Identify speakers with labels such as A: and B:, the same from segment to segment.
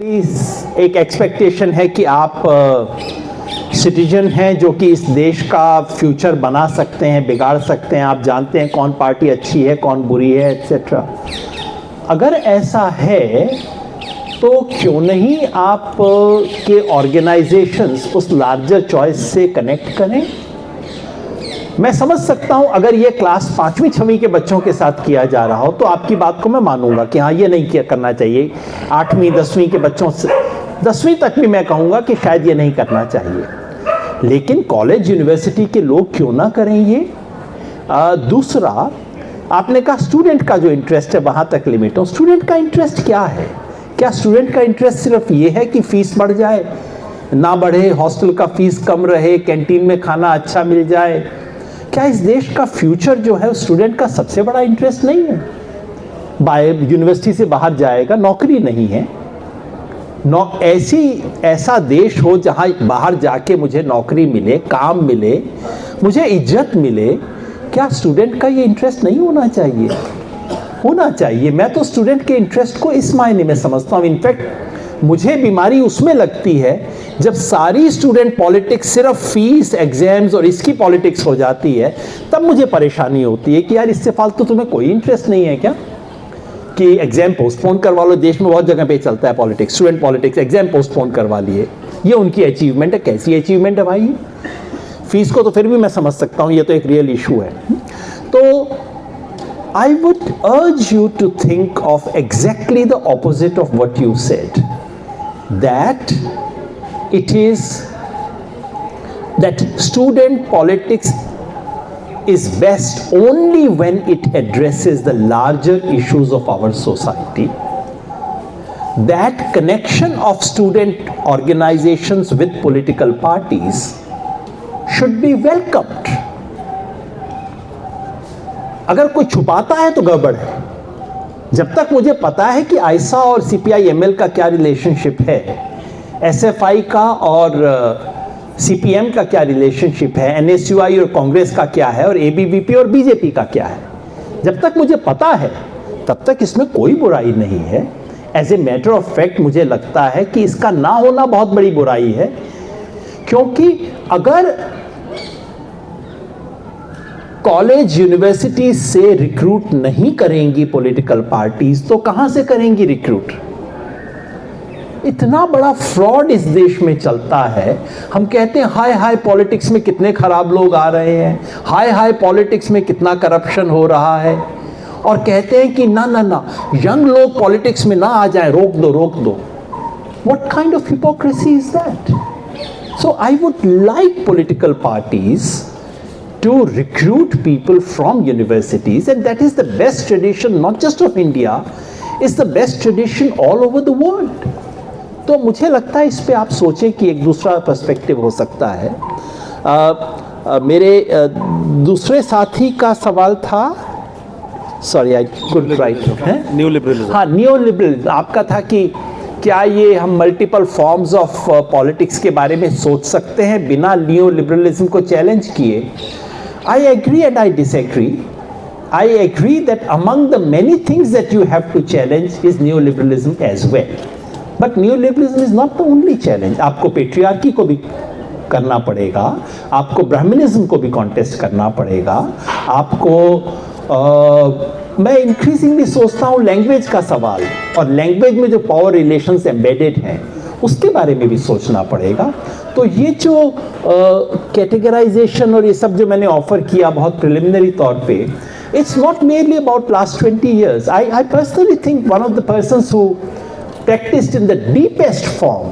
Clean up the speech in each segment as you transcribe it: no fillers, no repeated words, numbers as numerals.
A: एक एक्सपेक्टेशन है कि आप सिटीजन हैं जो कि इस देश का फ्यूचर बना सकते हैं, बिगाड़ सकते हैं। आप जानते हैं कौन पार्टी अच्छी है, कौन बुरी है, एट्सेट्रा। अगर ऐसा है तो क्यों नहीं आप के ऑर्गेनाइजेशंस उस लार्जर चॉइस से कनेक्ट करें। मैं समझ सकता हूं अगर ये क्लास 5वीं 6वीं के बच्चों के साथ किया जा रहा हो तो आपकी बात को मैं मानूंगा कि हाँ ये नहीं करना चाहिए। 8वीं 10वीं के बच्चों से 10वीं तक भी मैं कहूँगा कि शायद ये नहीं करना चाहिए, लेकिन कॉलेज यूनिवर्सिटी के लोग क्यों ना करें ये। दूसरा, आपने कहा स्टूडेंट का जो इंटरेस्ट है वहाँ तक लिमिट हो। स्टूडेंट का इंटरेस्ट क्या है? क्या स्टूडेंट का इंटरेस्ट सिर्फ ये है कि फीस बढ़ जाए, ना बढ़े, हॉस्टल का फीस कम रहे, कैंटीन में खाना अच्छा मिल जाए? क्या इस देश का फ्यूचर जो है स्टूडेंट का सबसे बड़ा इंटरेस्ट नहीं है? यूनिवर्सिटी से बाहर जाएगा, नौकरी नहीं है, ऐसा देश हो जहां बाहर जाके मुझे नौकरी मिले, काम मिले, मुझे इज्जत मिले। क्या स्टूडेंट का ये इंटरेस्ट नहीं होना चाहिए? होना चाहिए। मैं तो स्टूडेंट के इंटरेस्ट को इस मायने में समझता हूँ। इनफैक्ट मुझे बीमारी उसमें लगती है जब सारी स्टूडेंट पॉलिटिक्स, सिर्फ फीस, एग्जाम्स और इसकी पॉलिटिक्स हो जाती है, तब मुझे परेशानी होती है कि यार इससे फालतू तुम्हें कोई इंटरेस्ट नहीं है क्या? कि एग्जाम पोस्टपोन करवा लो। देश में बहुत जगह पे चलता है politics, student politics, exam postpone करवा लिए। ये उनकी अचीवमेंट है। कैसी अचीवमेंट है भाई? फीस को तो फिर भी मैं समझ सकता हूँ, ये तो एक रियल इशू है। तो I would urge you to think of exactly the opposite of what you said, that it is that student politics is best only when it addresses the larger issues of our society. That connection of student organizations with political parties should be welcomed. अगर कोई छुपाता है तो गड़बड़ है। जब तक मुझे पता है कि आयसा और CPI-ML का क्या रिलेशनशिप है, SFI का और CPM का क्या रिलेशनशिप है, NSUI और कांग्रेस का क्या है, और ABVP और BJP का क्या है, जब तक मुझे पता है तब तक इसमें कोई बुराई नहीं है। As a matter of fact मुझे लगता है कि इसका ना होना बहुत बड़ी बुराई है, क्योंकि अगर कॉलेज यूनिवर्सिटी से रिक्रूट नहीं करेंगी पॉलिटिकल पार्टीज तो कहां से करेंगी रिक्रूट? इतना बड़ा फ्रॉड इस देश में चलता है। हम कहते हैं हाय हाय पॉलिटिक्स में कितने खराब लोग आ रहे हैं, हाय हाय पॉलिटिक्स में कितना करप्शन हो रहा है, और कहते हैं कि ना ना ना यंग लोग पॉलिटिक्स में ना आ जाएं, रोक दो रोक दो। What kind of hypocrisy is that? So I would like political parties to recruit people from universities, and that is the best tradition not just of India, it's the best tradition all over the world. तो मुझे लगता है इस पे आप सोचें कि एक दूसरा पर्सपेक्टिव हो सकता है। मेरे दूसरे साथी का सवाल था, sorry I could write,
B: new liberalism.
A: हाँ, न्यू लिबरलिज्म आपका था कि क्या ये हम मल्टीपल फॉर्म्स ऑफ पॉलिटिक्स के बारे में सोच सकते हैं बिना न्यू लिबरलिज्म को चैलेंज किए? I agree and I disagree. I agree that among the many things that you have to challenge is neoliberalism as well. But neoliberalism is not the only challenge. आपको patriarchy को भी करना पड़ेगा, आपको Brahmanism को भी contest करना पड़ेगा, आपको मैं इंक्रीजिंगली सोचता हूँ लैंग्वेज का सवाल, और लैंग्वेज में जो पावर रिलेशंस एम्बेडेड हैं उसके बारे में भी सोचना पड़ेगा। तो ये जो कैटेगराइजेशन और ये सब जो मैंने ऑफर किया बहुत प्रिलिमिनरी तौर पे, it's not merely about last 20 years. I personally think one of the persons who practiced in the deepest form,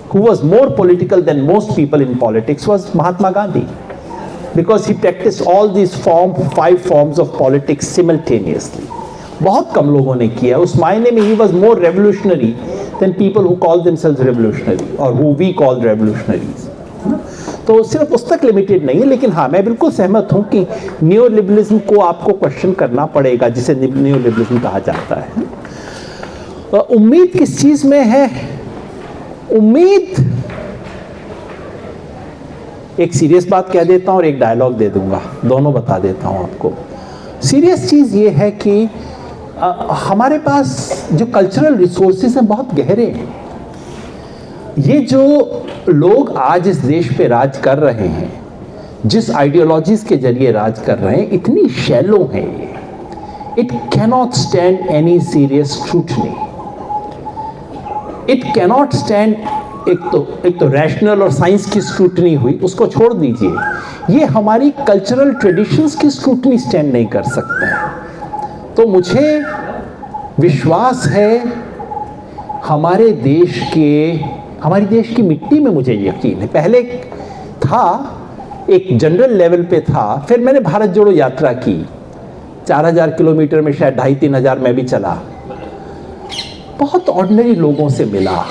A: who was more political than most people in politics, was Mahatma Gandhi, because he practiced all these 5 forms of politics simultaneously. बहुत कम लोगों ने किया। उस मायने में he was more revolutionary than people who call themselves revolutionary or who we call revolutionaries. तो सिर्फ उस तक लिमिटेड नहीं है, लेकिन हाँ मैं बिल्कुल सहमत हूँ कि न्यू लिबरलिज्म को आपको क्वेश्चन करना पड़ेगा, जिसे न्यू लिबरलिज्म कहा जाता है। उम्मीद किस चीज में है? उम्मीद, एक सीरियस बात कह देता हूँ और एक डायलॉग दे दूंगा, दोनों बता देता हूँ आपको। सीरियस चीज ये है कि हमारे पास जो कल्चरल रिसोर्सेज हैं बहुत गहरे हैं। ये जो लोग आज इस देश पे राज कर रहे हैं, जिस आइडियोलॉजीज के जरिए राज कर रहे हैं, इतनी शैलो है ये, it cannot stand any serious scrutiny, it cannot stand, एक तो रैशनल और साइंस की स्क्रूटनी हुई, उसको छोड़ दीजिए, ये हमारी कल्चरल ट्रेडिशंस की स्क्रूटनी स्टैंड नहीं कर सकते हैं। तो मुझे विश्वास है हमारे देश की मिट्टी में, मुझे यकीन है। पहले था, एक जनरल लेवल पे था, फिर मैंने भारत जोड़ो यात्रा की, 4000 किलोमीटर में शायद 2,500-3 हज़ार मैं भी चला, बहुत ऑर्डिनरी लोगों से मिला,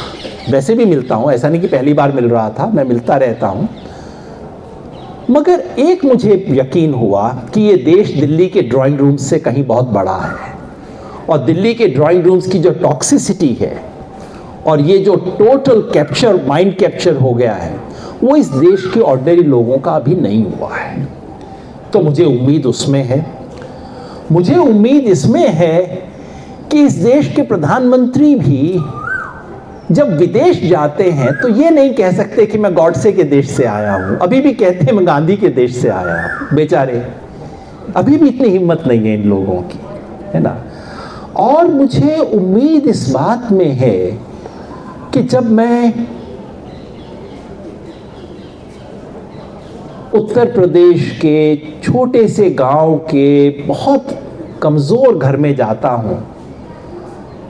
A: वैसे भी मिलता हूँ, ऐसा नहीं कि पहली बार मिल रहा था, मैं मिलता रहता हूँ। मगर एक मुझे यकीन हुआ कि ये देश दिल्ली के ड्राइंग रूम्स से कहीं बहुत बड़ा है, और दिल्ली के ड्राइंग रूम्स की जो टॉक्सिसिटी है और ये जो टोटल कैप्चर, माइंड कैप्चर हो गया है, वो इस देश के ऑर्डिनरी लोगों का अभी नहीं हुआ है। तो मुझे उम्मीद उसमें है, मुझे उम्मीद इसमें है कि इस देश के प्रधानमंत्री भी जब विदेश जाते हैं तो ये नहीं कह सकते कि मैं गॉडसे के देश से आया हूँ, अभी भी कहते हैं मैं गांधी के देश से आया हूँ, बेचारे अभी भी इतनी हिम्मत नहीं है इन लोगों की, है ना। और मुझे उम्मीद इस बात में है कि जब मैं उत्तर प्रदेश के छोटे से गांव के बहुत कमज़ोर घर में जाता हूँ,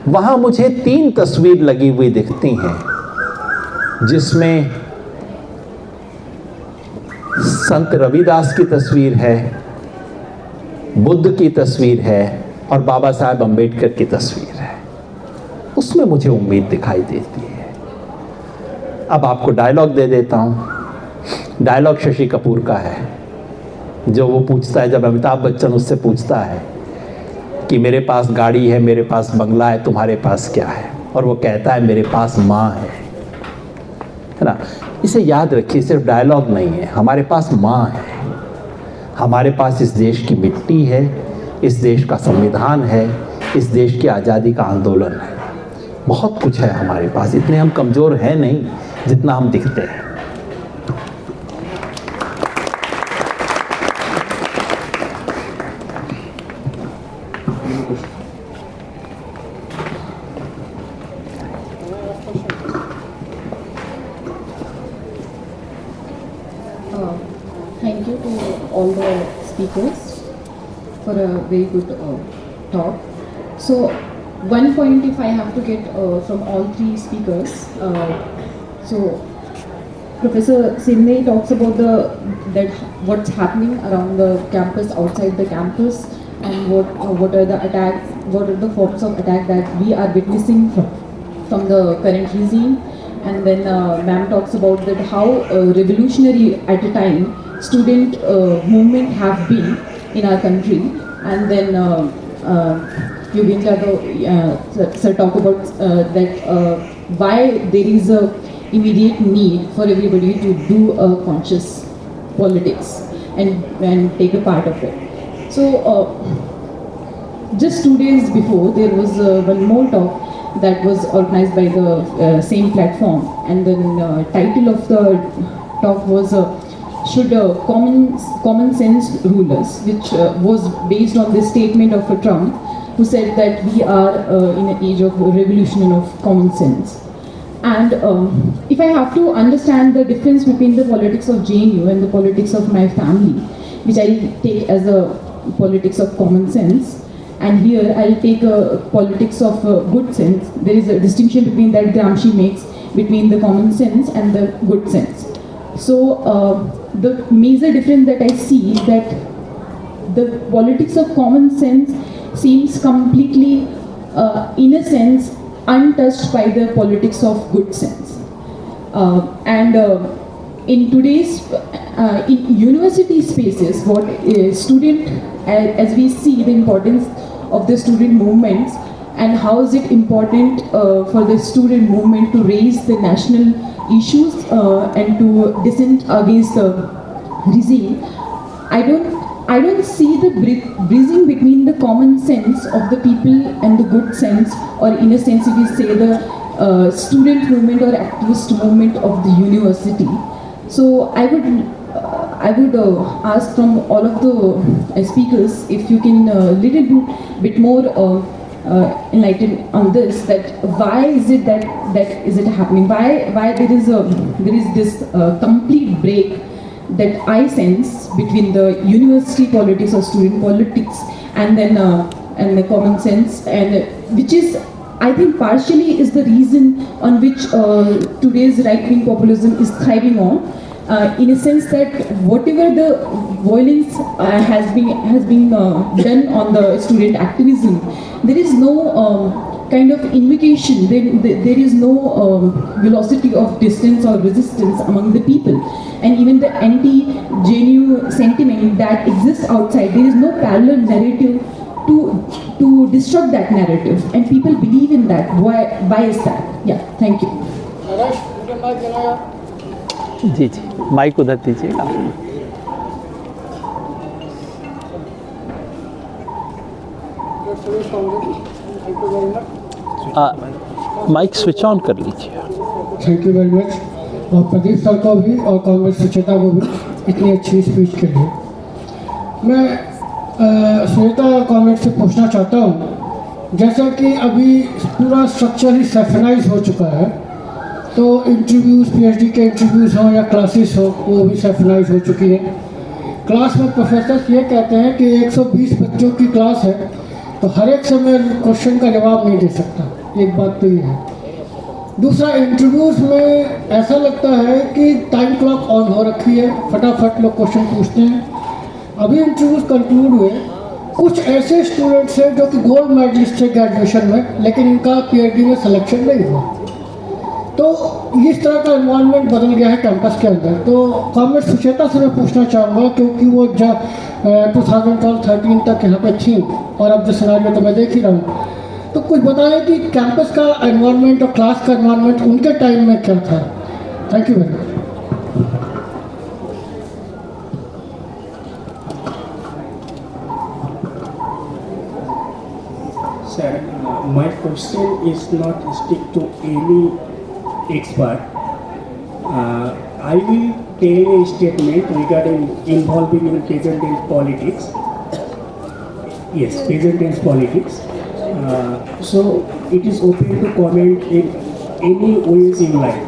A: वहाँ मुझे 3 तस्वीर लगी हुई दिखती हैं, जिसमें संत रविदास की तस्वीर है, बुद्ध की तस्वीर है और बाबा साहेब अम्बेडकर की तस्वीर है। उसमें मुझे उम्मीद दिखाई देती है। अब आपको डायलॉग दे देता हूँ। डायलॉग शशि कपूर का है, जो वो पूछता है, जब अमिताभ बच्चन उससे पूछता है कि मेरे पास गाड़ी है, मेरे पास बंगला है, तुम्हारे पास क्या है, और वो कहता है मेरे पास माँ है ना। इसे याद रखिए, सिर्फ डायलॉग नहीं है, हमारे पास माँ है, हमारे पास इस देश की मिट्टी है, इस देश का संविधान है, इस देश की आज़ादी का आंदोलन है, बहुत कुछ है हमारे पास। इतने हम कमज़ोर हैं नहीं जितना हम दिखते हैं।
B: Thank you to all the speakers for a very good talk. So, one point if I have to get from all 3 speakers. So, Professor Sidney talks about what's happening around the campus, outside the campus, and what are the attacks, what are the forms of attack that we are witnessing from the current regime. And then ma'am talks about that how revolutionary at a time student movement have been in our country. And then Yogendra sir talk about that why there is a immediate need for everybody to do a conscious politics and take a part of it. So just 2 days before there was one more talk that was organized by the same platform, and the title of the talk was should common sense rule us, which was based on the statement of Trump, who said that we are in an age of revolution and of common sense. And if I have to understand the difference between the politics of JNU and the politics of my family, which I take as a politics of common sense, and here I'll take a politics of good sense. There is a distinction between that Gramsci makes between the common sense and the good sense. So the major difference that I see is that the politics of common sense seems completely, in a sense, untouched by the politics of good sense. In today's in university spaces, what student, as we see the importance of the student movements and how is it important for the student movement to raise the national issues and to dissent against the regime. I don't see the bridging between the common sense of the people and the good sense, or in a sense if we say the student movement or activist movement of the university. So I would ask from all of the speakers if you can little bit more enlighten on this, that why is it that is it happening? Why there is this complete break that I sense between the university politics or student politics and then and the common sense, and which is, I think, partially is the reason on which today's right-wing populism is thriving on, in a sense that whatever the violence has been done on the student activism, there is no kind of invocation, there is no velocity of distance or resistance among the people, and even the anti-JNU sentiment that exists outside, there is no parallel narrative to disrupt that narrative, and people believe in that. Why is that? Yeah, thank you.
A: जी जी, mic उधर दीजिएगा. Mic switch on कर लीजिए.
C: Thank you very much, और Pradeep sir को भी और कांग्रेस सुचेता को भी इतनी अच्छी स्पीच के लिए. मैं सुनीता कांग्रेस से पूछना चाहता हूँ, जैसा कि अभी पूरा स्ट्रक्चर ही सेफनाइज हो चुका है, तो इंटरव्यूज़, पीएचडी के इंटरव्यूज़ हों या क्लासेस हो, वो भी सेफनाइज हो चुकी हैं. क्लास में प्रोफेसर ये कहते हैं कि 120 बच्चों की क्लास है, तो हर एक से मैं क्वेश्चन का जवाब नहीं दे सकता. एक बात तो ये है. दूसरा, इंटरव्यूज़ में ऐसा लगता है कि टाइम क्लॉक ऑन हो रखी है, फटाफट लोग क्वेश्चन पूछते हैं. अभी इंटरव्यूज़ कंक्लूड हुए, कुछ ऐसे स्टूडेंट्स हैं जो कि गोल्ड मेडलिस्ट थे ग्रेजुएशन में, लेकिन इनका पीएचडी में सिलेक्शन नहीं हुआ. तो इस तरह का एनवायरनमेंट बदल गया है कैंपस के अंदर. तो कॉमरेड सुचेता से मैं पूछना चाहूँगा, क्योंकि वो 2012-13 तक यहाँ पे थी और अब जो सिनेरियो तो मैं देख ही रहा हूँ, तो कुछ बताएं कि कैंपस का एनवायरनमेंट और क्लास का एनवायरनमेंट उनके टाइम में क्या था. Thank you very much.
D: Sir, my question is not stick to any expert. I will tell a statement regarding involving in present tense politics. Yes, present tense politics. So it is open to comment in any ways in life.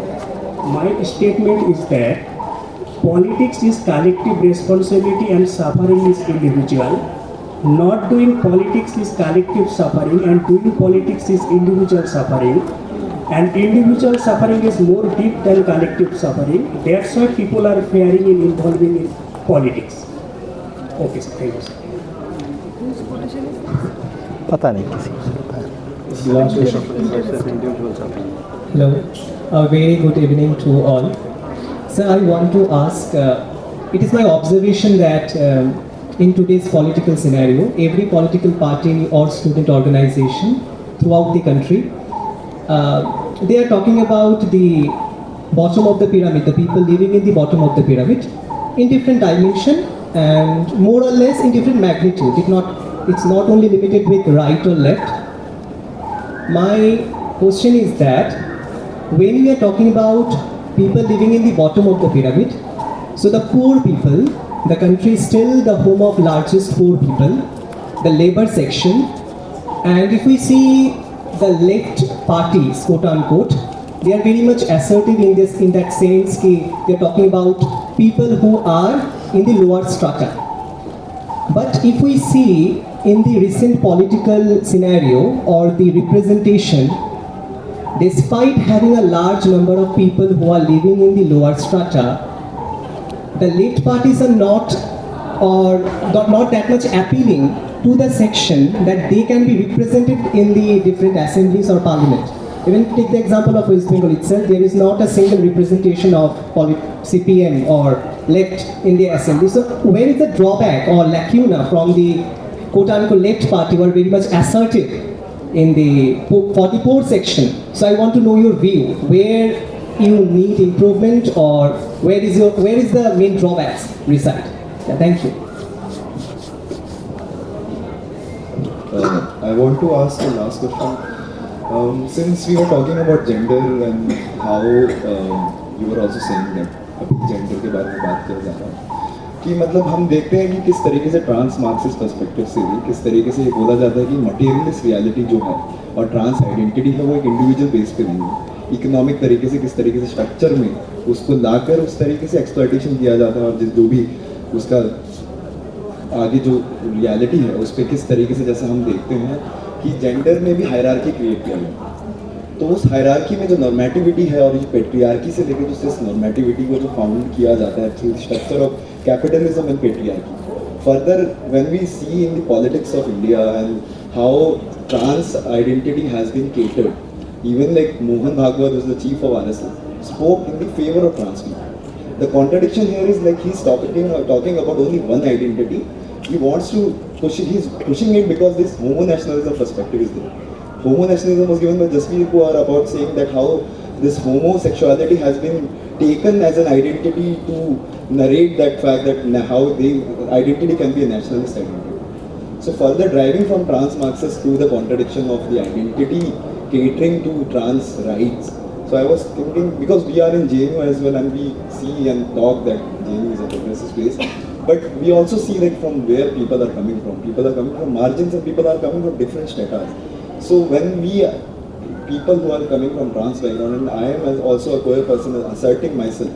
D: My statement is that politics is collective responsibility and suffering is individual. Not doing politics is collective suffering, and doing politics is individual suffering, and individual suffering is more deep than collective suffering. That's why people are fearing in involving in politics. Okay, sir. Thank you, sir.
A: पता नहीं किसी
E: Hello, a very good evening to all. Sir, I want to ask, it is my observation that in today's political scenario, every political party or student organization throughout the country, they are talking about the bottom of the pyramid, the people living in the bottom of the pyramid, in different dimension and more or less in different magnitude. It's not only limited with right or left. My question is that when we are talking about people living in the bottom of the pyramid, so the poor people, the country is still the home of largest poor people, the labor section, and if we see the left parties, quote unquote, they are very much assertive in that sense that they are talking about people who are in the lower strata. But if we see in the recent political scenario or the representation, despite having a large number of people who are living in the lower strata, the left parties are not that much appealing to the section that they can be represented in the different assemblies or parliament. Even take the example of West Bengal itself, there is not a single representation of CPM or left in the assembly. So where is the drawback or lacuna from the quote-unquote left party who are very much assertive in the 44 section? So I want to know your view, where you need improvement or where is the main drawbacks reside? Yeah, thank you.
F: I want to ask the last question. Since we were talking about gender and how you were also saying that अभी gender के बारे में बात किया जा रहा है कि मतलब हम देखते हैं कि किस तरीके से ट्रांस मार्क्सिस्ट पर्सपेक्टिव से भी किस तरीके से ये बोला जाता है कि मटेरियलिस्ट रियलिटी जो है और ट्रांस आइडेंटिटी है वो एक इंडिविजुअल बेस पे नहीं है, इकोनॉमिक तरीके से किस तरीके से स्ट्रक्चर में उसको लाकर उस तरीके से एक्सप्लॉयटेशन किया जाता है और जो भी उसका आगे जो रियलिटी है उस पर किस तरीके से जैसे हम देखते हैं कि जेंडर में भी हायरार्की क्रिएट किया गया, तो उस हायरार्की में जो नॉर्मेटिविटी है और जो पेट्रियार्की से लेकर जो सिर्फ नॉर्मेटिविटी को जो फाउंड किया जाता है through structure of capitalism and patriarchy, further when we see in the politics of India and how trans identity has been catered, even like Mohan Bhagwat was the chief of RSS spoke in the favour of trans people. The contradiction here is like he's talking about only one identity. He wants to push it. He's pushing it because this homo nationalism perspective is there. Homo nationalism was given by Jasmeer Kaur about saying that how this homosexuality has been taken as an identity to narrate that fact that how the identity can be a nationalist identity. So further driving from trans Marxists to the contradiction of the identity catering to trans rights. So I was thinking, because we are in JNU as well and we see and talk that JNU is a progressive space, but we also see like from where people are coming from. People are coming from margins and people are coming from different stratas. So when people who are coming from trans background, and I am as also a queer person asserting myself,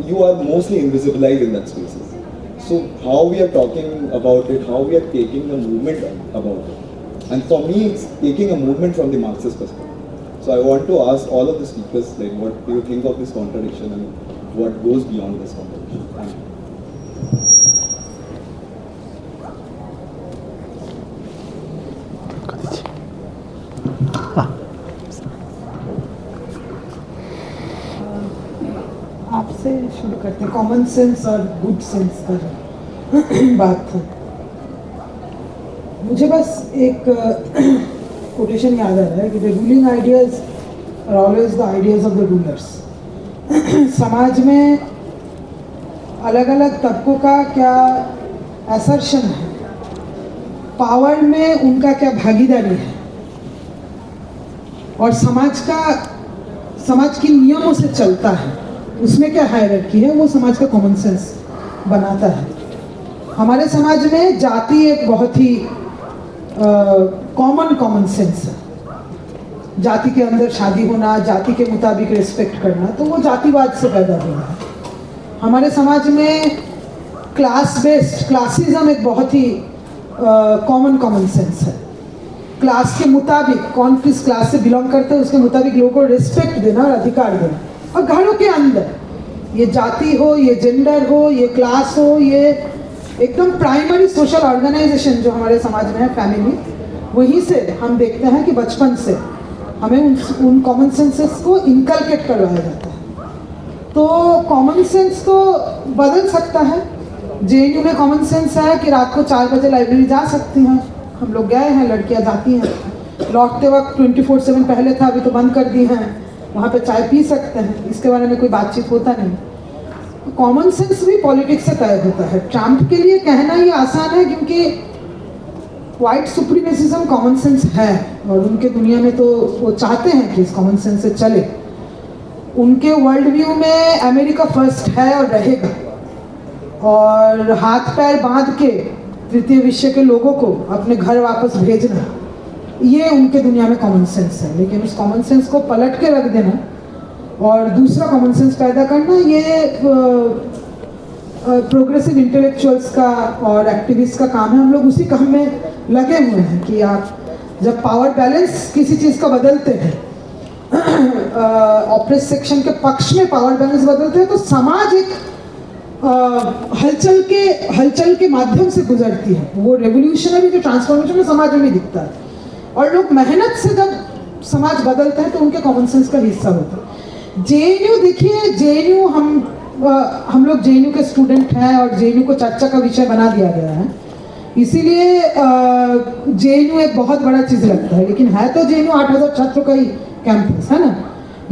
F: you are mostly invisibilized in that spaces. So how we are talking about it, how we are taking a movement about it. And for me, it's taking a movement from the Marxist perspective. So I want to ask all of the speakers, like, what do you think of this contradiction and what goes beyond this contradiction? Thank you.
G: आपसे शुरू करते हैं. Common sense और good sense का बात है. मुझे बस एक कोटेशन याद आ रहा है कि the ruling ideas are always the ideas of the rulers. समाज में अलग अलग तबकों का क्या असर्शन है, पावर में उनका क्या भागीदारी है, और समाज की नियमों से चलता है, उसमें क्या हायरार्की है, वो समाज का कॉमन सेंस बनाता है. हमारे समाज में जाति एक बहुत ही कॉमन सेंस है. जाति के अंदर शादी होना, जाति के मुताबिक रिस्पेक्ट करना, तो वो जातिवाद से पैदा हुआ है. हमारे समाज में क्लासिज्म एक बहुत ही कॉमन सेंस है. क्लास के मुताबिक, कौन किस क्लास से बिलोंग करते हैं उसके मुताबिक लोगों को रिस्पेक्ट देना और अधिकार देना. और घरों के अंदर ये जाति हो, ये जेंडर हो, ये क्लास हो, ये एकदम प्राइमरी सोशल ऑर्गेनाइजेशन जो हमारे समाज में है, फैमिली, वहीं से हम देखते हैं कि बचपन से हमें उन कॉमन सेंसेस को इनकलकेट करवाया जाता है. तो कॉमन सेंस तो बदल सकता है. जेएनयू में कॉमन सेंस है कि रात को 4 बजे लाइब्रेरी जा सकती हैं. हम लोग गए हैं, लड़कियां जाती हैं. लौटते वक्त 24/7 पहले था, अभी तो बंद कर दी हैं. वहाँ पे चाय पी सकते हैं, इसके बारे में कोई बातचीत होता नहीं. कॉमन सेंस भी पॉलिटिक्स से तय होता है. ट्रम्प के लिए कहना ये आसान है क्योंकि वाइट सुप्रीमेसिज्म कॉमन सेंस है और उनके दुनिया में तो वो चाहते हैं कि इस कॉमन सेंस से चले. उनके वर्ल्ड व्यू में अमेरिका फर्स्ट है और रहेगा, और हाथ पैर बांध के तृतीय विश्व के लोगों को अपने घर वापस भेजना, ये उनके दुनिया में कॉमन सेंस है. लेकिन उस कॉमन सेंस को पलट के रख देना और दूसरा कॉमन सेंस पैदा करना, ये प्रोग्रेसिव इंटेलेक्चुअल्स का और एक्टिविस्ट का काम है. हम लोग उसी काम में लगे हुए हैं कि आप जब पावर बैलेंस किसी चीज़ का बदलते हैं, ऑपरेस सेक्शन के पक्ष में पावर बैलेंस बदलते हैं, तो समाज एक हलचल के माध्यम से गुजरती है. वो रेवोल्यूशनरी जो ट्रांसफॉर्मेशन है समाज में दिखता है, और लोग मेहनत से जब समाज बदलते हैं तो उनके कॉमन सेंस का हिस्सा होता है. जेएनयू देखिए, जेएनयू हम लोग जेएनयू के स्टूडेंट हैं और जेएनयू को चर्चा का विषय बना दिया गया है, इसीलिए जेएनयू एक बहुत बड़ा चीज़ लगता है. लेकिन है तो जेएनयू 8000 छात्रों का ही कैंपस है ना.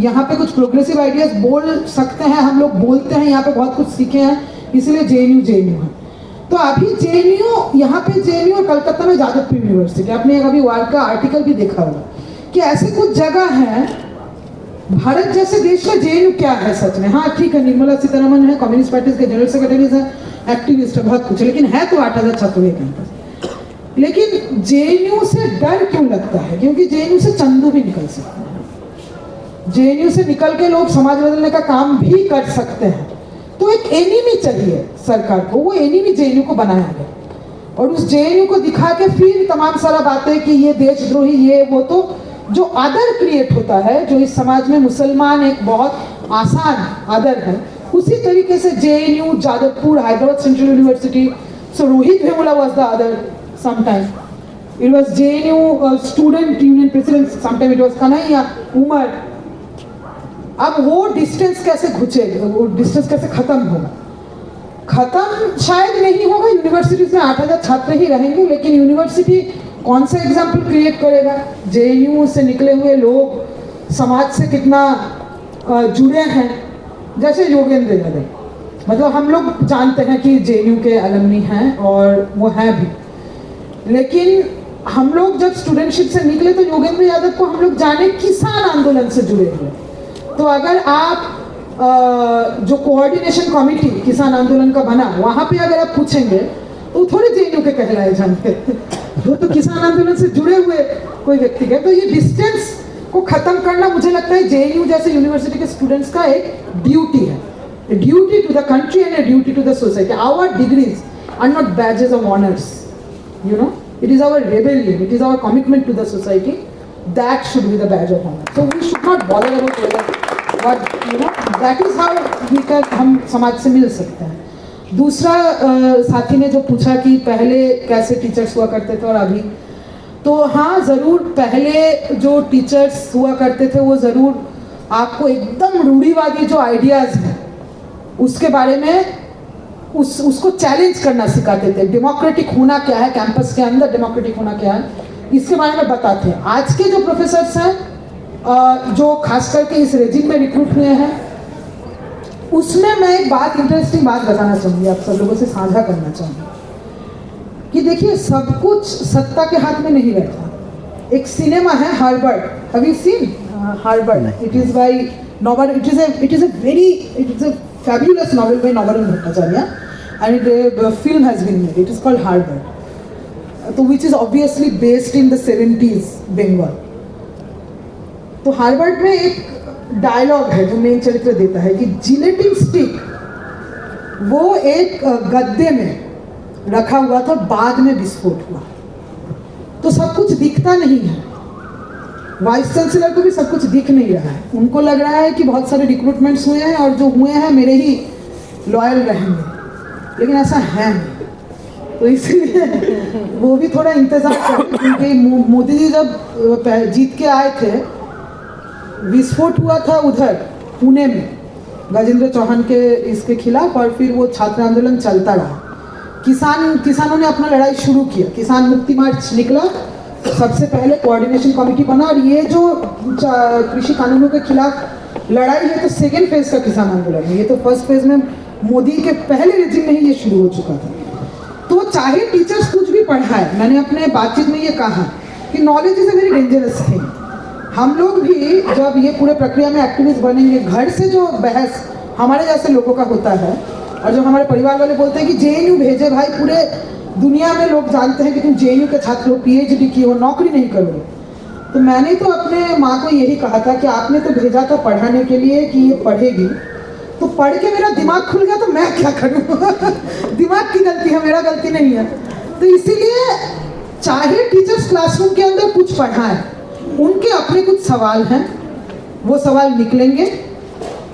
G: यहाँ पे कुछ प्रोग्रेसिव आइडियाज बोल सकते हैं, हम लोग बोलते हैं, यहाँ पे बहुत कुछ सीखे हैं, इसलिए जेएनयू है. तो अभी जेएनयू, यहाँ पे जेएनयू और कलकत्ता में जादवपुर यूनिवर्सिटी, आपने अभी वार का आर्टिकल भी देखा होगा कि ऐसे कुछ जगह हैं, भारत जैसे देश में जेएनयू क्या है सच में? हाँ ठीक है, निर्मला सीतारमण है, कम्युनिस्ट पार्टी के जनरल सेक्रेटरीज है, एक्टिविस्ट है, बहुत कुछ, लेकिन है तो 8000 छात्र हुए कैंपस। लेकिन जेएनयू से डर क्यों लगता है? क्योंकि जेएनयू से चंदू भी निकल सकते हैं, जेएनयू से निकल के लोग समाज बदलने का काम भी कर सकते हैं। तो एक एनिमी चाहिए सरकार को, वो एनिमी जेएनयू को बनाया गया और उस जेएनयू को दिखा के फिर तमाम सारा बातें कि ये देशद्रोही, ये वो, तो जो आदर क्रिएट होता है, जो इस समाज में मुसलमान एक बहुत आसान आदर है, उसी तरीके से JNU, Jadavpur, Hyderabad central university, so Rohit Vemula was the other sometime, it was JNU student union president, sometime it was Kanhaiya, Umar. अब वो डिस्टेंस कैसे घुचेगा, वो डिस्टेंस कैसे खत्म होगा? खत्म शायद नहीं होगा, यूनिवर्सिटीज में 8000 छात्र ही रहेंगे, लेकिन यूनिवर्सिटी कौन सा एग्जाम्पल क्रिएट करेगा? जेएनयू से निकले हुए लोग समाज से कितना जुड़े हैं, जैसे योगेंद्र यादव, मतलब हम लोग जानते हैं कि जेएनयू के अलमनी हैं और वो हैं भी, लेकिन हम लोग जब स्टूडेंटशिप से निकले तो योगेंद्र यादव को हम लोग जाने किसान आंदोलन से जुड़े हुए। तो अगर आप जो कोऑर्डिनेशन कमेटी किसान आंदोलन का बना, वहाँ पे अगर आप पूछेंगे तो थोड़े जेएनयू के कहलाए जाएंगे, वो तो किसान आंदोलन से जुड़े हुए कोई व्यक्ति है। तो ये डिस्टेंस को खत्म करना मुझे लगता है जेएनयू जैसे यूनिवर्सिटी के स्टूडेंट्स का एक ड्यूटी है, duty to the country and a duty to the society. Our degrees are not badges of honours, you know, it is our rebellion, it is our commitment to the society, that should be the badge of honor. So we should not bother about whether, but you know, that is how we can, हम समाज से मिल सकते हैं। दूसरा साथी ने जो पूछा कि पहले कैसे टीचर्स हुआ करते थे और अभी, तो हाँ ज़रूर पहले जो टीचर्स हुआ करते थे वो ज़रूर आपको एकदम रूढ़िवादी जो आइडियाज़ हैं उसके बारे में उसको चैलेंज करना सिखाते थे। डेमोक्रेटिक होना क्या है, कैंपस के अंदर डेमोक्रेटिक होना क्या है, इसके बारे में बताते हैं। आज के जो प्रोफेसर्स हैं जो खास करके इस रेजिम में रिक्रूट हुए हैं, उसमें मैं एक बात, इंटरेस्टिंग बात बताना चाहूँगी, आप सब लोगों से साझा करना चाहूँगी कि देखिए सब कुछ सत्ता के हाथ में नहीं रहता। एक सिनेमा है Harvard, have you seen Harvard? It is by novel, it is a fabulous novel by Navarun Bhattacharya, and a film has been made. It is called Harvard, so which is obviously based in the 70s Bengal. तो Harvard में एक dialogue है जो main चरित्र देता है कि gelatin stick वो एक गद्दे में रखा हुआ था, बाद में विस्फोट हुआ। तो सब कुछ दिखता नहीं है, वाइस चांसलर को भी सब कुछ दिख नहीं रहा है। उनको लग रहा है कि बहुत सारे रिक्रूटमेंट्स हुए हैं और जो हुए हैं मेरे ही लॉयल रहेंगे, लेकिन ऐसा है नहीं। तो इसलिए वो भी थोड़ा इंतजार करते, क्योंकि मोदी जी जब जीत के आए थे, विस्फोट हुआ था उधर पुणे में गजेंद्र चौहान के इसके खिलाफ, और फिर वो छात्र आंदोलन चलता रहा। किसानों ने अपना लड़ाई शुरू किया, किसान मुक्ति मार्च निकला, सबसे पहले कोऑर्डिनेशन कमेटी बना, और ये जो कृषि कानूनों के खिलाफ लड़ाई है तो सेकेंड फेज का किसान आंदोलन है। ये तो फर्स्ट फेज में मोदी के पहले रेजिम में ही ये शुरू हो चुका था। तो चाहे टीचर्स कुछ भी पढ़ाए, मैंने अपने बातचीत में ये कहा कि knowledge is a very dangerous thing. हम लोग भी जब ये पूरे प्रक्रिया में एक्टिविस्ट बनेंगे, घर से जो बहस हमारे जैसे लोगों का होता है, और जो हमारे परिवार वाले बोलते हैं कि जेएनयू भेजे भाई, पूरे दुनिया में लोग जानते हैं कि तुम जेएनयू के छात्र हो, पीएचडी की हो, नौकरी नहीं करोगे। तो मैंने तो अपने माँ को यही कहा था कि आपने तो भेजा था पढ़ाने के लिए कि ये पढ़ेगी, तो पढ़ के मेरा दिमाग खुल गया तो मैं क्या करूँ दिमाग की गलती है, मेरा गलती नहीं है। तो इसीलिए चाहे टीचर्स क्लासरूम के अंदर कुछ पढ़ाएं, उनके अपने कुछ सवाल हैं, वो सवाल निकलेंगे,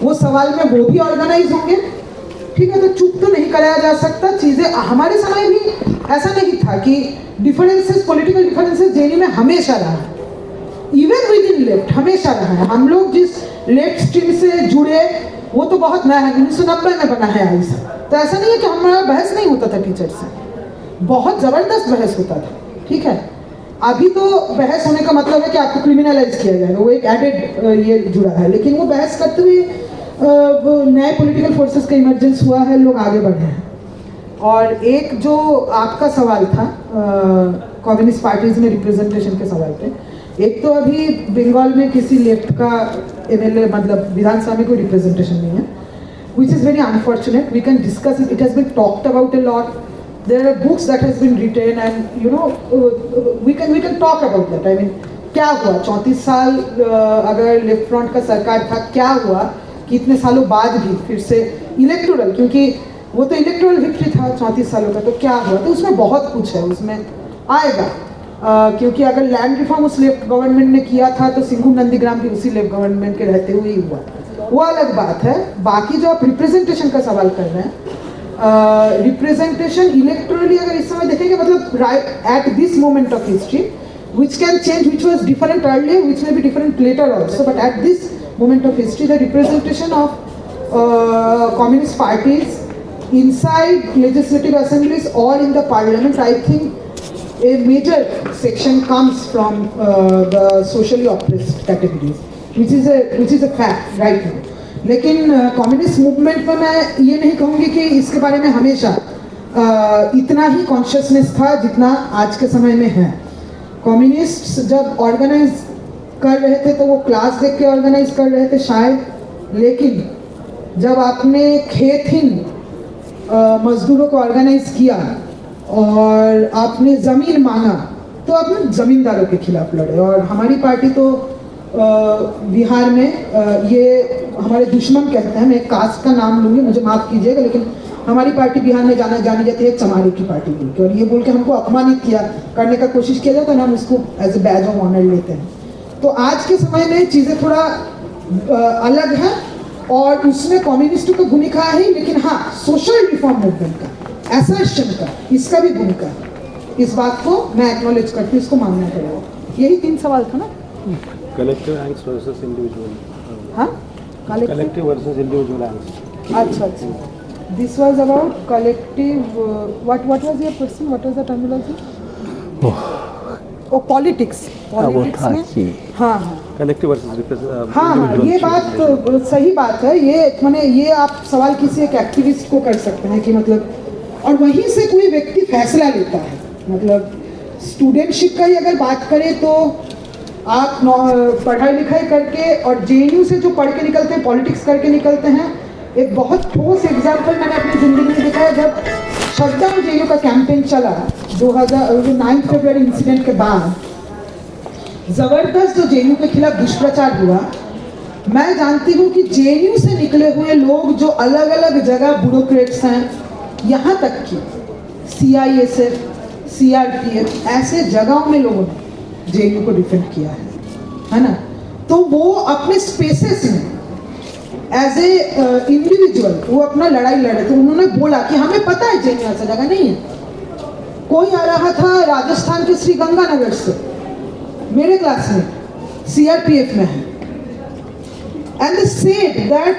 G: वो सवाल में वो भी ऑर्गेनाइज होंगे, ठीक है। तो चुप तो नहीं कराया जा सकता चीज़ें। हमारे समय भी ऐसा नहीं था कि डिफरेंसेस, पॉलिटिकल डिफरेंसेस जेएनयू में हमेशा रहा है, इवन विद इन लेफ्ट हमेशा रहा है। हम लोग जिस लेफ्ट स्ट्रीम से जुड़े वो तो बहुत नया है, 1990 में बना है आई सा। तो ऐसा नहीं है कि हमारा बहस नहीं होता था टीचर से, बहुत ज़बरदस्त बहस होता था, ठीक है। अभी तो बहस होने का मतलब है कि आपको क्रिमिनलाइज किया जाएगा, वो एक एडेड ये जुड़ा है। लेकिन वो बहस करते हुए नए पॉलिटिकल फोर्सेस का इमरजेंस हुआ है, लोग आगे बढ़े हैं। और एक जो आपका सवाल था कम्युनिस्ट पार्टीज में रिप्रेजेंटेशन के सवाल पे, एक तो अभी बंगाल में किसी लेफ्ट का एमएलए मतलब विधानसभा में कोई रिप्रेजेंटेशन नहीं है, which is very unfortunate. We can discuss it. It has been talked about a lot. There are books that has been written, and you know, we can talk about that. I mean, क्या हुआ 34 साल अगर left front का सरकार था, क्या हुआ कि इतने सालों बाद भी फिर से इलेक्टोरल, क्योंकि वो तो इलेक्टोरल विक्ट्री था 34 सालों का, तो क्या हुआ? तो उसमें बहुत कुछ है, उसमें आएगा। क्योंकि अगर लैंड रिफॉर्म उस लेफ्ट गवर्नमेंट ने किया था तो सिंघू नंदीग्राम भी उसी लेफ्ट गवर्नमेंट के रहते हुए ही हुआ, वो अलग बात है। बाकी जो आप रिप्रेजेंटेशन का सवाल कर रहे हैं, रिप्रेजेंटेशन इलेक्टोरली अगर इस समय देखेंगे, मतलब at this moment of history which can change, which was different earlier, which may be different later also, but at this moment of history, the representation of communist parties inside legislative assemblies or in the parliament, I think a major section comes from the socially oppressed categories, which is a fact right now. लेकिन communist movement में मैं ये नहीं कहूँगी कि इसके बारे में हमेशा इतना ही कॉन्शियसनेस था जितना आज के समय में है। कम्युनिस्ट्स जब ऑर्गेनाइज कर रहे थे तो वो क्लास देख के ऑर्गेनाइज कर रहे थे शायद, लेकिन जब आपने खेतहीन मजदूरों को ऑर्गेनाइज किया और आपने ज़मीन मांगा तो आपने ज़मींदारों के खिलाफ लड़े। और हमारी पार्टी तो बिहार में ये हमारे दुश्मन कहते हैं, मैं कास्ट का नाम लूँगी, मुझे माफ़ कीजिएगा, लेकिन हमारी पार्टी बिहार में जानी जाती है चमारी की पार्टी बोल के, और ये बोल के हमको अपमानित किया करने का कोशिश किया जाता है ना, हम उसको as a badge of honour लेते हैं। तो आज के समय में चीज़ें थोड़ा अलग है और उसमें कम्युनिस्टों की भूमिका है, लेकिन हाँ सोशल रिफॉर्म मूवमेंट का, एसर्शन का, इसका भी भूमिका है। इस बात को मैं एक्नॉलेज करती हूँ, इसको मानना पड़ेगा। यही 3 सवाल था ना,
H: कलेक्टिव एंग्स्ट वर्सेस इंडिविजुअल।
G: हाँ,
H: कलेक्टिव वर्सेस इंडिविजुअल एंग्स्ट।
G: अच्छा। This was about collective. What was your question? What was the terminology? Oh, politics. Politics में हाँ
H: कलेक्टिव वर्सेस
G: हाँ, ये बात तो सही बात है। ये आप सवाल किसी एक एक्टिविस्ट को कर सकते हैं कि मतलब, और वहीं से कोई व्यक्ति फैसला लेता है। मतलब स्टूडेंटशिप का ही अगर बात करें तो आप पढ़ाई लिखाई करके और जेएनयू से जो पढ़ के निकलते हैं, पॉलिटिक्स करके निकलते हैं। एक बहुत ठोस एग्जाम्पल मैंने अपनी ज़िंदगी में देखा है, जब शटडाउन जेएनयू का कैंपेन चला 9 फरवरी इंसिडेंट के बाद, ज़बरदस्त जो जेएनयू के खिलाफ दुष्प्रचार हुआ। मैं जानती हूँ कि जेएनयू से निकले हुए लोग जो अलग अलग जगह ब्यूरोक्रेट्स हैं, यहाँ तक कि CISF, CRPF ऐसे जगहों में लोगों ने जेएनयू को डिफेंड किया है ना। तो वो अपने स्पेसेस में एज ए इंडिविजुअल वो अपना लड़ाई लड़े। तो उन्होंने बोला कि हमें पता है जेएनयू ऐसा जगह नहीं है। कोई आ रहा था राजस्थान के श्री गंगानगर से, मेरे क्लास में CRPF में है, and they said that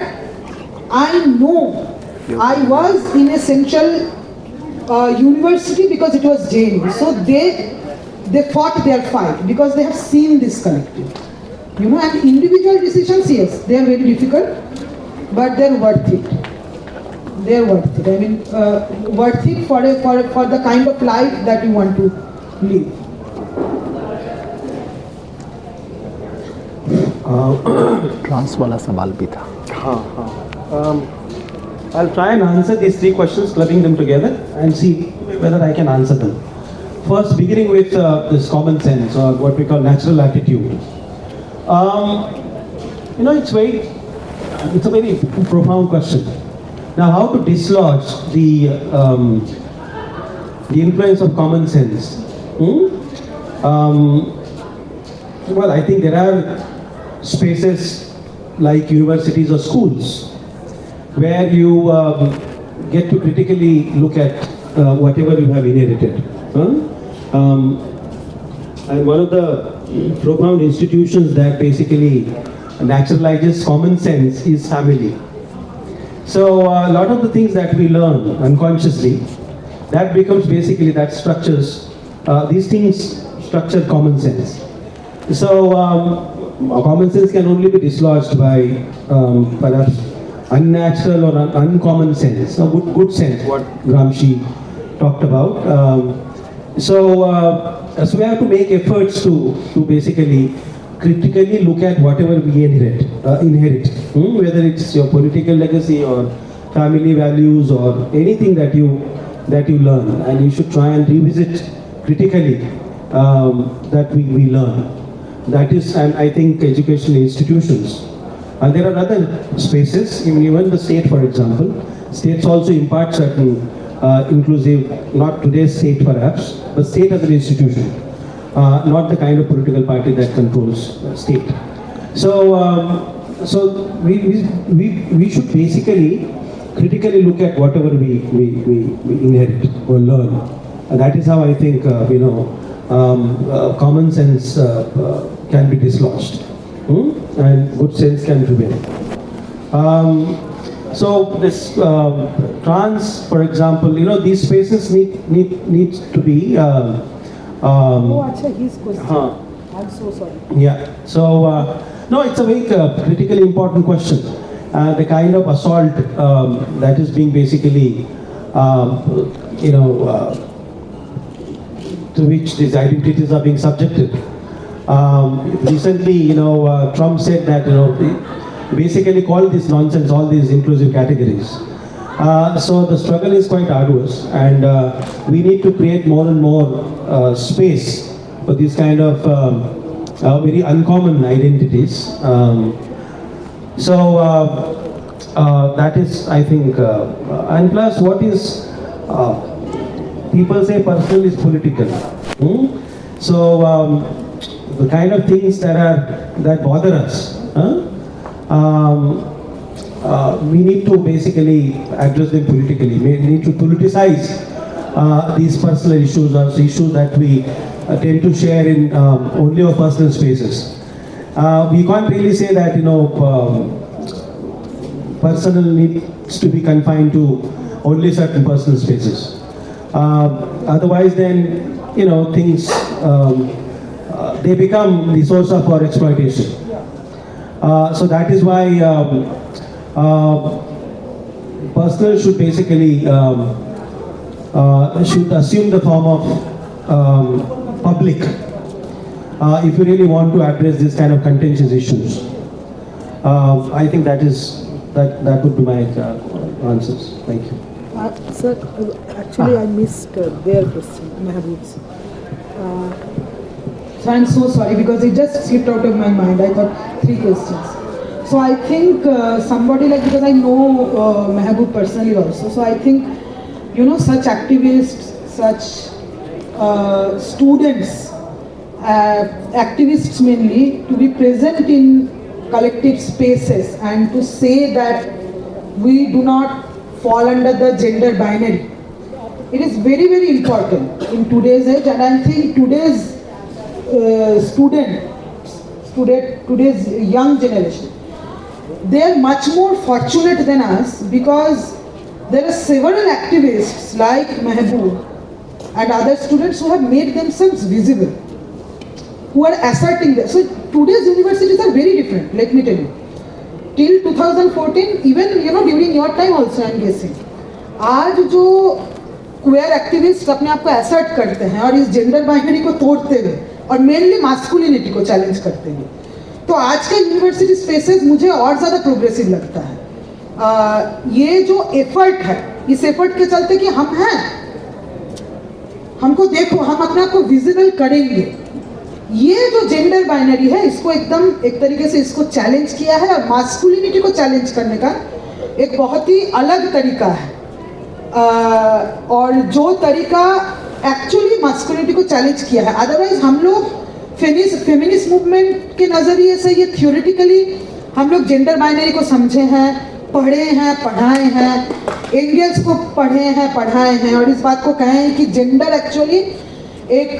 G: I know I was in A central university because it was JNU, so they fought their fight because they have seen this collective, you know. And individual decisions, yes, they are very difficult, but they're worth it. They're worth it. I mean, worth it for the kind of life that you want to live.
A: Trans वाला सवाल भी था।
I: I'll try and answer these 3 questions, clubbing them together and see whether I can answer them. First, beginning with this common sense, or what we call natural attitude. You know, it's a very profound question. Now, how to dislodge the influence of common sense? Well, I think there are spaces like universities or schools where you get to critically look at whatever you have inherited. And one of the profound institutions that basically naturalizes common sense is family. So a lot of the things that we learn unconsciously, that becomes basically, that structures, these things structure common sense. So common sense can only be dislodged by perhaps unnatural or uncommon sense, or good sense, what Gramsci talked about. So we have to make efforts to basically critically look at whatever we inherit, whether it's your political legacy or family values or anything that you learn, and you should try and revisit critically that we learn. That is, and I think educational institutions. And there are other spaces, even the state, for example. States also impart certain inclusive, not today's state perhaps, but state as an institution, not the kind of political party that controls state. So, so we should basically critically look at whatever we inherit or learn. And that is how I think, common sense can be dislodged, and good sense can prevail. So this trans, for example, these spaces need to be.
G: His question. I'm so sorry.
I: Yeah. So no, it's a very critically important question. The kind of assault that is being basically, to which these identities are being subjected. Recently, Trump said that, basically called this nonsense all these inclusive categories. So the struggle is quite arduous, and we need to create more and more space for these kind of very uncommon identities. That is, I think, and plus what is, people say personal is political. So the kind of things that bother us, we need to basically address them politically. We need to politicize these personal issues or issues that we tend to share in only our personal spaces. We can't really say that personal needs to be confined to only certain personal spaces. Otherwise, then things they become the source of our exploitation. So that is why personal should basically should assume the form of public if you really want to address this kind of contentious issues. I think that would be my answers. Thank you.
G: Sir, actually I missed their question, Mehboob's. So I'm so sorry because it just slipped out of my mind. I thought 3 questions. So I think somebody because I know Mehboob personally also. So I think, such activists, such students, activists mainly, to be present in collective spaces and to say that we do not fall under the gender binary. It is very, very important in today's age, and I think today's today's young generation, they are much more fortunate than us because there are several activists like Mehboob and other students who have made themselves visible, who are asserting that. So today's universities are very different, let me tell you. Till 2014, even during your time also, I am guessing, आज जो queer activists अपने आप को assert करते हैं और इस gender binary को तोड़ते हुए और मेनली मास्कुलिनिटी को चैलेंज करते हैं, तो आज के यूनिवर्सिटी स्पेसेस मुझे और ज़्यादा प्रोग्रेसिव लगता है. ये जो एफर्ट है, इस एफर्ट के चलते कि हम हैं, हमको देखो, हम अपने आप को विजिबल करेंगे. ये जो जेंडर बाइनरी है, इसको एकदम एक तरीके से इसको चैलेंज किया है, और मास्कुलिनिटी को चैलेंज करने का एक बहुत ही अलग तरीका है. और जो तरीका एक्चुअली मास्कुलिनिटी को चैलेंज किया है. अदरवाइज हम लोग फेमिनिस्ट मूवमेंट के नज़रिए से ये थियोरेटिकली हम लोग जेंडर बाइनरी को समझे हैं, पढ़े हैं, पढ़ाए हैं, एंगल्स को पढ़े हैं, पढ़ाए हैं, और इस बात को कहे हैं कि जेंडर एक्चुअली एक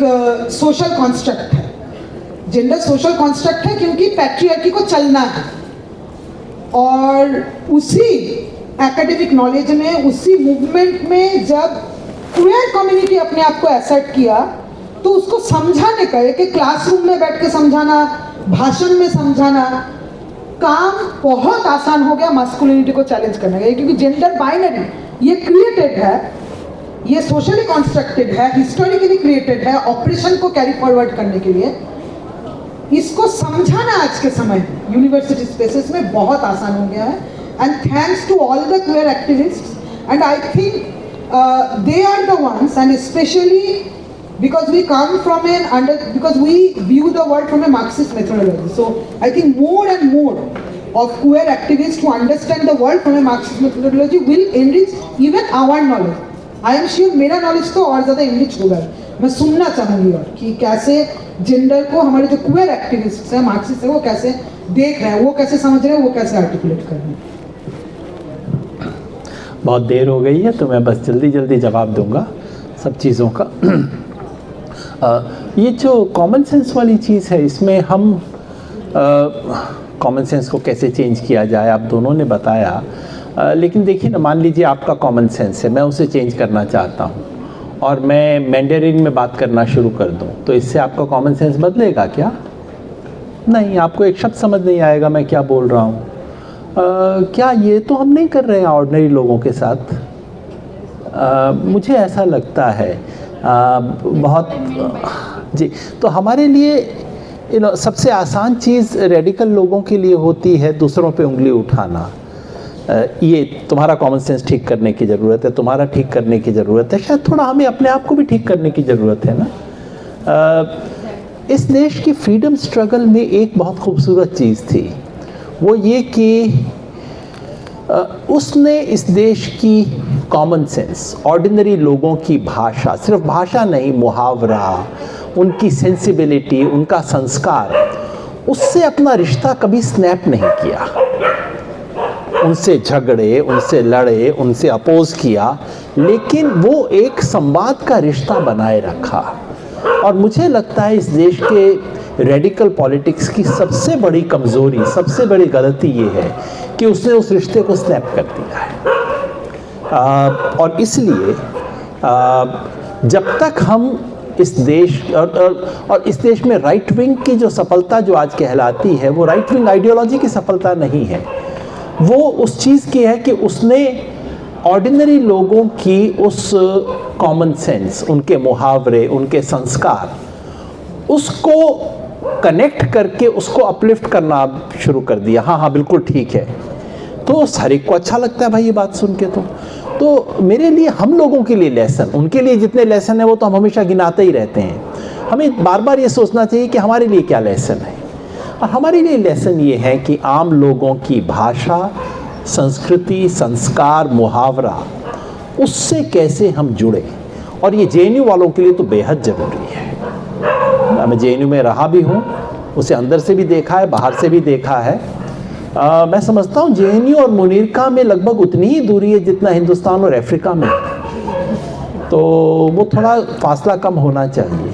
G: सोशल कॉन्स्ट्रक्ट है. जेंडर सोशल कॉन्स्ट्रक्ट है क्योंकि पैट्रियार्की को चलना है. और उसी एकेडमिक नॉलेज में, उसी मूवमेंट में जब क्वेयर कम्युनिटी अपने आप को एसर्ट किया, तो उसको समझाने का, एक क्लासरूम में बैठ के समझाना, भाषण में समझाना, काम बहुत आसान हो गया मास्कुलिनिटी को चैलेंज करने का. क्योंकि जेंडर बाइनरी ये क्रिएटेड है ये सोशली कॉन्स्ट्रक्टेड है, हिस्टोरिकली क्रिएटेड है ऑपरेशन को कैरी फॉरवर्ड करने के लिए। इसको समझाना आज के समय यूनिवर्सिटी स्पेसेस में बहुत आसान हो गया है, and thanks to all the queer activists, and I think they are the ones, and especially because we come from because we view the world from a Marxist methodology. So I think more and more of queer activists who understand the world from a Marxist methodology will enrich even our knowledge. I am sure मेरा knowledge तो और ज़्यादा enrich होगा। मैं सुनना चाहूँगी और कि कैसे जेंडर को हमारे जो queer activists हैं, मार्क्सिस्ट हैं, वो कैसे देख रहे हैं, वो कैसे समझ रहे हैं, वो कैसे आर्टिकुलेट कर रहे हैं।
A: बहुत देर हो गई है तो मैं बस जल्दी जल्दी जवाब दूंगा सब चीज़ों का। ये जो कॉमन सेंस वाली चीज़ है, इसमें हम कॉमन सेंस को कैसे चेंज किया जाए आप दोनों ने बताया, लेकिन देखिए ना, मान लीजिए आपका कॉमन सेंस है, मैं उसे चेंज करना चाहता हूँ और मैं मैंडेरिन में बात करना शुरू कर दूँ, तो इससे आपका कॉमन सेंस बदलेगा क्या? नहीं, आपको एक शब्द समझ नहीं आएगा मैं क्या बोल रहा हूँ। क्या ये तो हम नहीं कर रहे हैं ऑर्डिनरी लोगों के साथ? मुझे ऐसा लगता है बहुत जी। तो हमारे लिए सबसे आसान चीज़ रेडिकल लोगों के लिए होती है दूसरों पे उंगली उठाना। ये तुम्हारा कॉमन सेंस ठीक करने की ज़रूरत है, तुम्हारा ठीक करने की ज़रूरत है, शायद थोड़ा हमें अपने आप को भी ठीक करने की ज़रूरत है ना। इस देश की फ्रीडम स्ट्रगल में एक बहुत खूबसूरत चीज़ थी, वो ये कि उसने इस देश की कॉमन सेंस, ऑर्डिनरी लोगों की भाषा, सिर्फ भाषा नहीं, मुहावरा, उनकी सेंसिबिलिटी, उनका संस्कार, उससे अपना रिश्ता कभी स्नैप नहीं किया। उनसे झगड़े, उनसे लड़े, उनसे अपोज किया, लेकिन वो एक संवाद का रिश्ता बनाए रखा। और मुझे लगता है इस देश के रेडिकल पॉलिटिक्स की सबसे बड़ी कमज़ोरी, सबसे बड़ी गलती ये है कि उसने उस रिश्ते को स्नैप कर दिया है। और इसलिए जब तक हम इस देश और इस देश में राइट विंग की जो सफलता जो आज कहलाती है, वो राइट विंग आइडियोलॉजी की सफलता नहीं है, वो उस चीज़ की है कि उसने ऑर्डिनरी लोगों की उस कॉमन सेंस, उनके मुहावरे, उनके संस्कार, उसको कनेक्ट करके उसको अपलिफ्ट करना शुरू कर दिया। हाँ हाँ बिल्कुल ठीक है, तो हर एक को अच्छा लगता है भाई ये बात सुन के। तो मेरे लिए, हम लोगों के लिए लेसन, उनके लिए जितने लेसन है वो तो हम हमेशा गिनाते ही रहते हैं। हमें बार बार ये सोचना चाहिए कि हमारे लिए क्या लेसन है। और हमारे लिए लेसन ये है कि आम लोगों की भाषा, संस्कृति, संस्कार, मुहावरा, उससे कैसे हम जुड़े। और ये जेएनयू वालों के लिए तो बेहद ज़रूरी है। मैं जेएनयू में रहा भी हूँ, उसे अंदर से भी देखा है, बाहर से भी देखा है। मैं समझता हूँ जेएनयू और मुनीरका में लगभग उतनी ही दूरी है जितना हिंदुस्तान और अफ्रीका में, तो वो थोड़ा फासला कम होना चाहिए।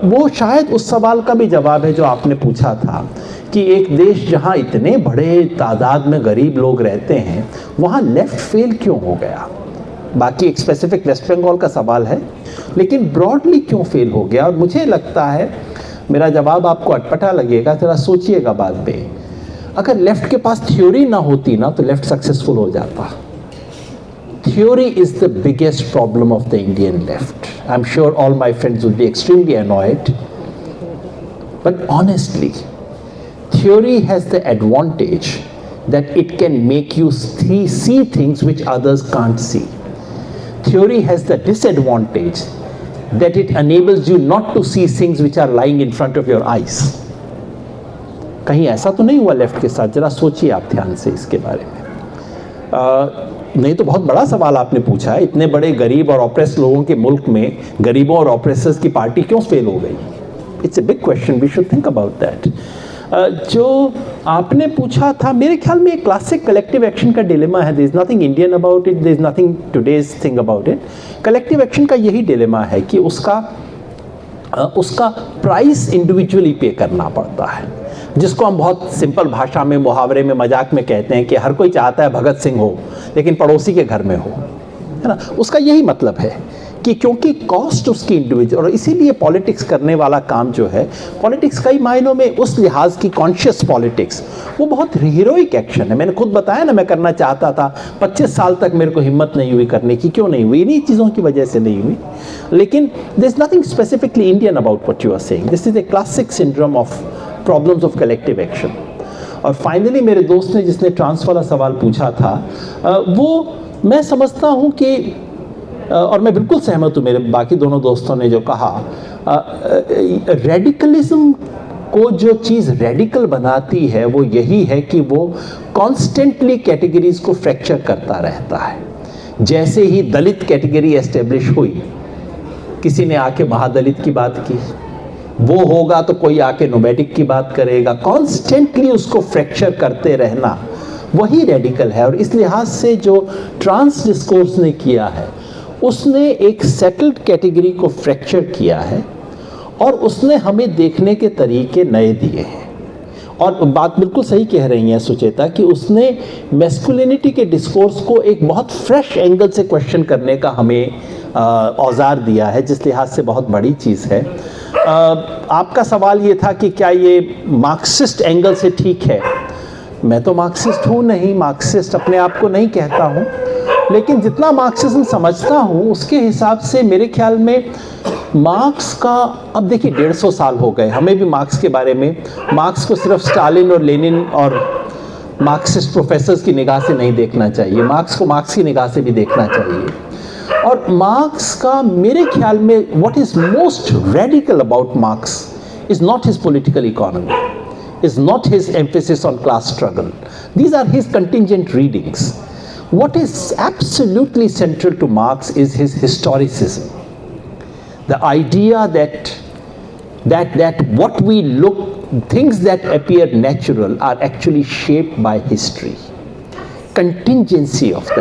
A: वो शायद उस सवाल का भी जवाब है जो आपने पूछा था कि एक देश जहाँ इतने बड़े तादाद में गरीब लोग रहते हैं, वहाँ लेफ्ट फेल क्यों हो गया। बाकी एक स्पेसिफिक वेस्ट बंगाल का सवाल है, लेकिन ब्रॉडली क्यों फेल हो गया। और मुझे लगता है, मेरा जवाब आपको अटपटा लगेगा, जरा सोचिएगा बाद में, अगर लेफ्ट के पास थ्योरी ना होती ना तो लेफ्ट सक्सेसफुल हो जाता। Theory is the biggest problem of the Indian left. I'm sure all my friends will be extremely annoyed. But honestly, theory has the advantage that it can make you see things which others can't see. Theory has the disadvantage that it enables you not to see things which are lying in front of your eyes. कहीं ऐसा तो नहीं हुआ left के साथ? जरा सोचिए आप ध्यान से इसके बारे में। नहीं तो बहुत बड़ा सवाल आपने पूछा है, इतने बड़े गरीब और ऑप्रेस लोगों के मुल्क में गरीबों और ऑप्रेसर्स की पार्टी क्यों फेल हो गई? It's a big question, we should think about that. जो आपने पूछा था, मेरे ख्याल में एक क्लासिक कलेक्टिव एक्शन का डिलेमा है। There is nothing Indian about it, there is nothing today's thing about it. Collective action का यही डिलेमा है कि उसका प्राइस इंडिविजुअली पे करना पड़ता है, जिसको हम बहुत सिंपल भाषा में, मुहावरे में, मजाक में कहते हैं कि हर कोई चाहता है भगत सिंह हो लेकिन पड़ोसी के घर में हो, है ना। उसका यही मतलब है कि क्योंकि कॉस्ट उसकी इंडिविजुअल, और इसीलिए पॉलिटिक्स करने वाला काम जो है, पॉलिटिक्स कई मायनों में उस लिहाज की कॉन्शियस पॉलिटिक्स, वो बहुत हीरोइक एक्शन है। मैंने खुद बताया ना, मैं करना चाहता था, 25 साल तक मेरे को हिम्मत नहीं हुई करने की। क्यों नहीं हुई? इन्हीं चीज़ों की वजह से नहीं हुई। लेकिन there is nothing specifically Indian about what you are saying. This is a classic syndrome of problems of collective action. और फाइनली मेरे दोस्त ने जिसने ट्रांस वाला सवाल पूछा था, वो मैं समझता हूँ कि, और मैं बिल्कुल सहमत हूँ मेरे बाकी दोनों दोस्तों ने जो कहा, रेडिकलिज्म को जो चीज़ रेडिकल बनाती है वो यही है कि वो कॉन्स्टेंटली कैटेगरीज को फ्रैक्चर करता रहता है। जैसे ही दलित कैटेगरी एस्टेब्लिश हुई, किसी ने आके महादलित की बात की, वो होगा तो कोई आके नोमैडिक की बात करेगा। कॉन्स्टेंटली उसको फ्रैक्चर करते रहना वही रेडिकल है। और इस लिहाज से जो ट्रांस डिस्कोर्स ने किया है, उसने एक सेटल्ड कैटेगरी को फ्रैक्चर किया है और उसने हमें देखने के तरीके नए दिए हैं। और बात बिल्कुल सही कह रही हैं सुचेता कि उसने मैस्कुलिनिटी के डिस्कोर्स को एक बहुत फ्रेश एंगल से क्वेश्चन करने का हमें औजार दिया है, जिस लिहाज से बहुत बड़ी चीज़ है। आपका सवाल ये था कि क्या ये मार्क्सिस्ट एंगल से ठीक है। मैं तो मार्क्सिस्ट हूँ नहीं, मार्क्सिस्ट अपने आप को नहीं कहता हूँ, लेकिन जितना मार्क्सिज्म समझता हूँ उसके हिसाब से मेरे ख्याल में मार्क्स का, अब देखिए 150 साल हो गए, हमें भी मार्क्स के बारे में, मार्क्स को सिर्फ स्टालिन और लेनिन और मार्क्सिस्ट प्रोफेसर्स की निगाह से नहीं देखना चाहिए, मार्क्स को मार्क्स की निगाह से भी देखना चाहिए। और मार्क्स का मेरे ख्याल में what is most radical about marks is not his political economy, is not his emphasis on class struggle. These are his contingent readings. What is absolutely central to Marx is his historicism. The idea that what we look, things that appear natural are actually shaped by history. Contingency of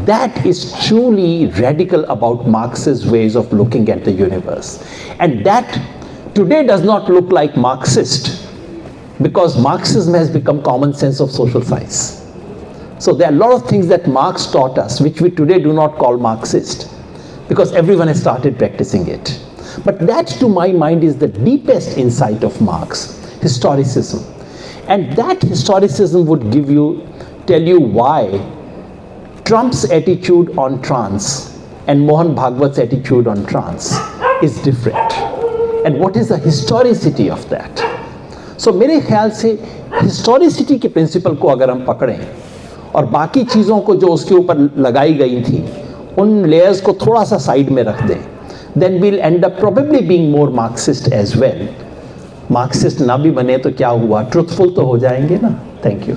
A: that is truly radical about Marx's ways of looking at the universe. And that today does not look like Marxist, because Marxism has become common sense of social science. So there are a lot of things that Marx taught us which we today do not call Marxist, because everyone has started practicing it. But that, to my mind, is the deepest insight of Marx, historicism. And that historicism would tell you why Trump's attitude on trans and Mohan Bhagwat's attitude on trans is different. And what is the historicity of that? सो मेरे ख्याल से historicity के principal को अगर हम पकड़ें और बाकी चीज़ों को जो उसके ऊपर लगाई गई थी उन लेयर्स को थोड़ा सा साइड में रख दें, then we'll end up probably being more Marxist as well. Marxist ना भी बने तो क्या हुआ, ट्रुथफुल तो हो जाएंगे ना। Thank you.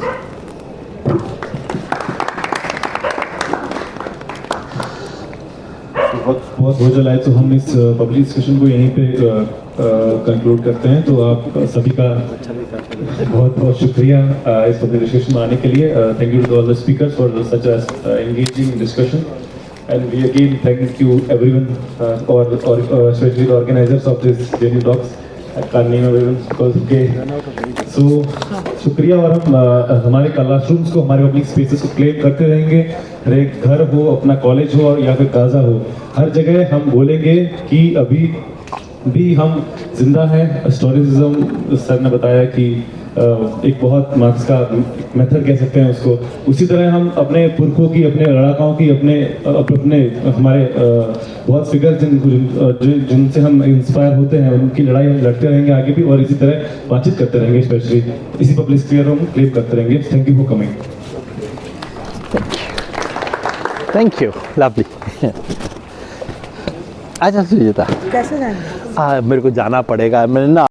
J: बहुत हो चला है, तो हम इस पब्लिक डिस्कशन को यहीं पे कंक्लूड करते हैं। तो आप सभी का बहुत बहुत शुक्रिया इस पब्लिक डिस्कशन में आने के लिए। Thank you to all the speakers for such engaging discussion, and we again thank you everyone और specially the organisers of this JNU talks so शुक्रिया। और हम हमारे क्लासरूम्स को, हमारे पब्लिक स्पेसेस को क्लेम करते रहेंगे। हर एक घर हो, अपना कॉलेज हो या फिर काजा हो, हर जगह हम बोलेंगे कि अभी भी हम जिंदा है। हिस्टोरिसिज्म सर ने बताया कि एक बहुत मार्क्स का मेथड कह सकते हैं उसको। उसी तरह हम अपने पुरखों की, अपने लड़ाकों की, अपने हमारे बहुत फिगर जिनसे हम इंस्पायर होते हैं, उनकी लड़ाई हम लड़ते रहेंगे आगे भी, और इसी तरह बातचीत करते रहेंगे, स्पेशली इसी पब्लिक स्फीयर में क्लेम करते रहेंगे। Thank you for coming.
A: Thank you, lovely. अच्छा सुजीता,
G: कैसे जाएंगे?
A: मेरे को जाना पड़ेगा, मैंने ना